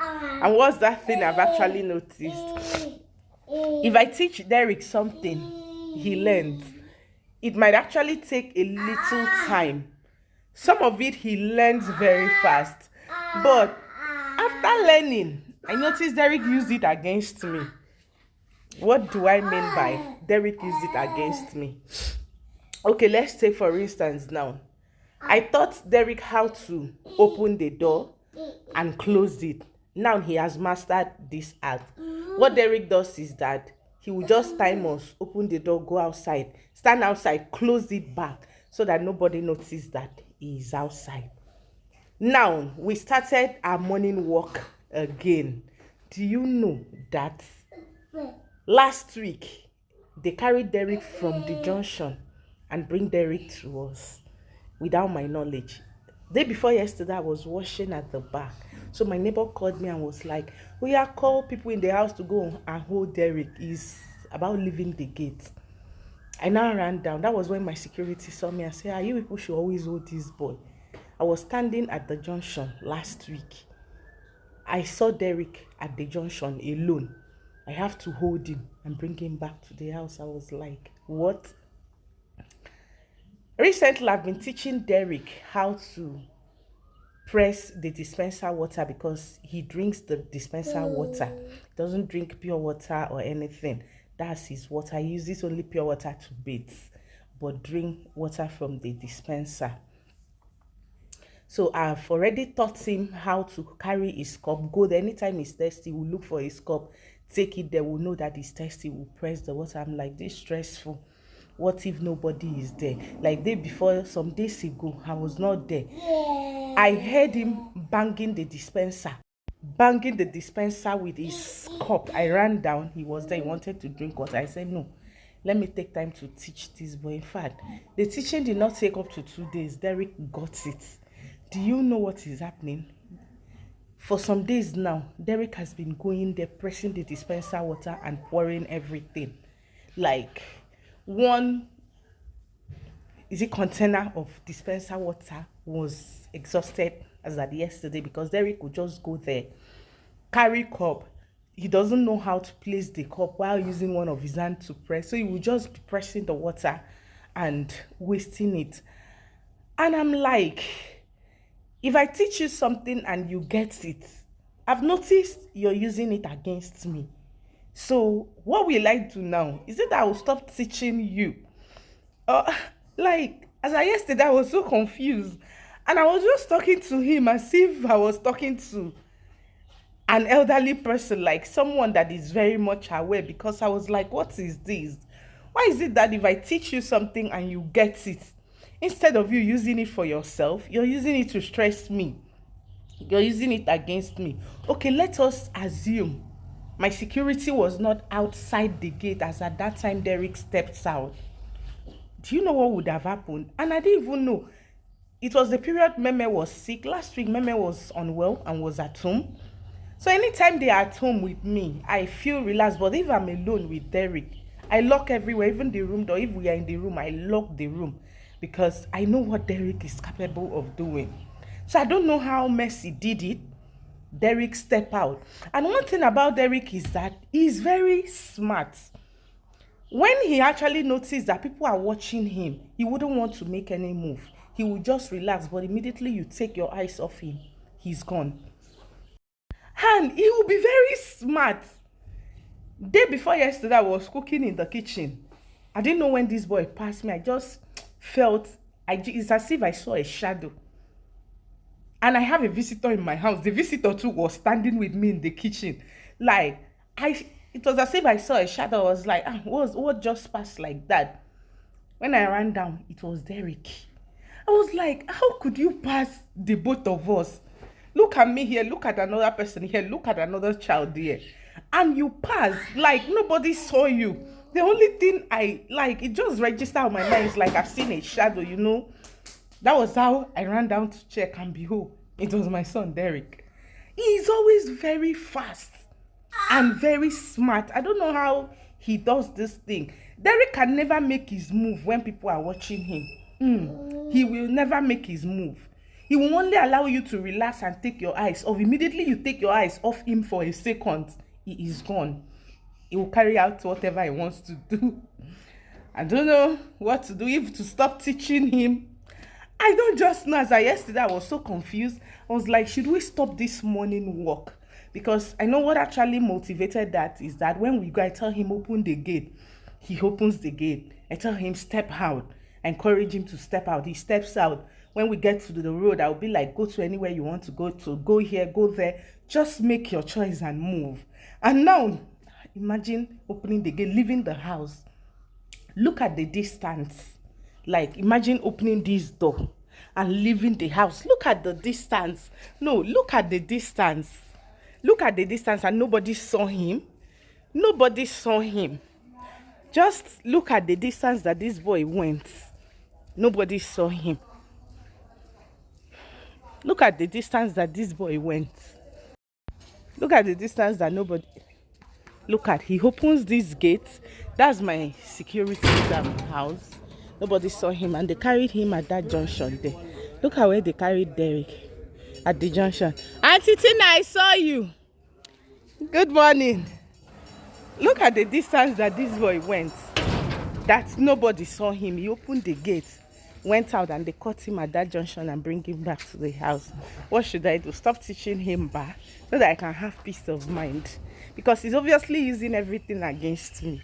And what's that thing I've actually noticed? If I teach Derek something, he learns. It might actually take a little time. Some of it he learns very fast. But after learning, I noticed Derek used it against me. What do I mean by Derek used it against me? Okay, let's take for instance now. I taught Derek how to open the door and close it. Now he has mastered this art. What Derek does is that he will just time us, open the door, go outside, stand outside, close it back so that nobody notices that he is outside. Now we started our morning walk again. Do you know that last week they carried Derek from the junction and bring Derek to us without my knowledge? Day before yesterday, I was washing at the back. So my neighbor called me and was like, "We are call people in the house to go and hold Derek. He's about leaving the gate." I now ran down. That was when my security saw me and said, "Ah, you people should always hold this boy." I was standing at the junction last week. I saw Derek at the junction alone. I have to hold him and bring him back to the house. I was like, what? Recently, I've been teaching Derek how to press the dispenser water because he drinks the dispenser water. He doesn't drink pure water or anything. That's his water. He uses only pure water to bathe, but drink water from the dispenser. So I've already taught him how to carry his cup. Go there anytime he's thirsty, we'll look for his cup, take it there, we'll know that he's thirsty, we'll press the water. I'm like, this stressful. What if nobody is there? Like day before, some days ago, I was not there. I heard him banging the dispenser with his cup. I ran down. He was there. He wanted to drink water. I said, no, let me take time to teach this boy. In fact, the teaching did not take up to 2 days. Derek got it. Do you know what is happening? For some days now, Derek has been going there, pressing the dispenser water and pouring everything. Like one container of dispenser water was exhausted as at yesterday because Derek could just go there, carry cup. He doesn't know how to place the cup while using one of his hands to press. So he will just be pressing the water and wasting it. And I'm like, if I teach you something and you get it, I've noticed you're using it against me. So what will I do now? Is it that I will stop teaching you? Like, as I yesterday, I was so confused. And I was just talking to him as if I was talking to an elderly person, like someone that is very much aware, because I was like, what is this? Why is it that if I teach you something and you get it, instead of you using it for yourself, you're using it to stress me? You're using it against me. Okay, let us assume my security was not outside the gate as at that time Derek stepped out. Do you know what would have happened? And I didn't even know. It was the period Meme was sick. Last week, Meme was unwell and was at home. So anytime they are at home with me, I feel relaxed. But if I'm alone with Derek, I lock everywhere, even the room door. If we are in the room, I lock the room because I know what Derek is capable of doing. So I don't know how Messi did it. Derek stepped out. And one thing about Derek is that he's very smart. When he actually noticed that people are watching him, he wouldn't want to make any move. He would just relax, but immediately you take your eyes off him, he's gone. And he will be very smart. Day before yesterday, I was cooking in the kitchen. I didn't know when this boy passed me. I just felt, it's as if I saw a shadow. And I have a visitor in my house. The visitor too was standing with me in the kitchen. Like, it was as if I saw a shadow. I was like, what just passed like that? When I ran down, it was Derek. I was like, how could you pass the both of us? Look at me here, look at another person here, look at another child there. And you pass, like nobody saw you. The only thing it just registered on my mind is like I've seen a shadow, you know. That was how I ran down to check, and behold, it was my son, Derek. He is always very fast and very smart. I don't know how he does this thing. Derek can never make his move when people are watching him. He will never make his move. He will only allow you to relax and take your eyes off. Immediately you take your eyes off him for a second, he is gone. He will carry out whatever he wants to do. I don't know what to do, if to stop teaching him. I don't just know. As I yesterday, I was so confused. I was like, should we stop this morning walk? Because I know what actually motivated that is that when we go, I tell him open the gate. He opens the gate. I tell him step out. I encourage him to step out. He steps out. When we get to the road, I'll be like, go to anywhere you want to, go here, go there. Just make your choice and move. And now, imagine opening the gate, leaving the house. Look at the distance. Like, imagine opening this door and leaving the house. Look at the distance. No, look at the distance. Look at the distance, and nobody saw him. Nobody saw him. Just look at the distance that this boy went. Nobody saw him. Look at the distance that this boy went. Look at the distance that nobody... Look at, he opens this gate. That's my security house. Nobody saw him, and they carried him at that junction there. Look at where they carried Derek, at the junction. Auntie Tina, I saw you. Good morning. Look at the distance that this boy went. That nobody saw him. He opened the gate, went out, and they caught him at that junction and bring him back to the house. What should I do? Stop teaching him back so that I can have peace of mind. Because he's obviously using everything against me.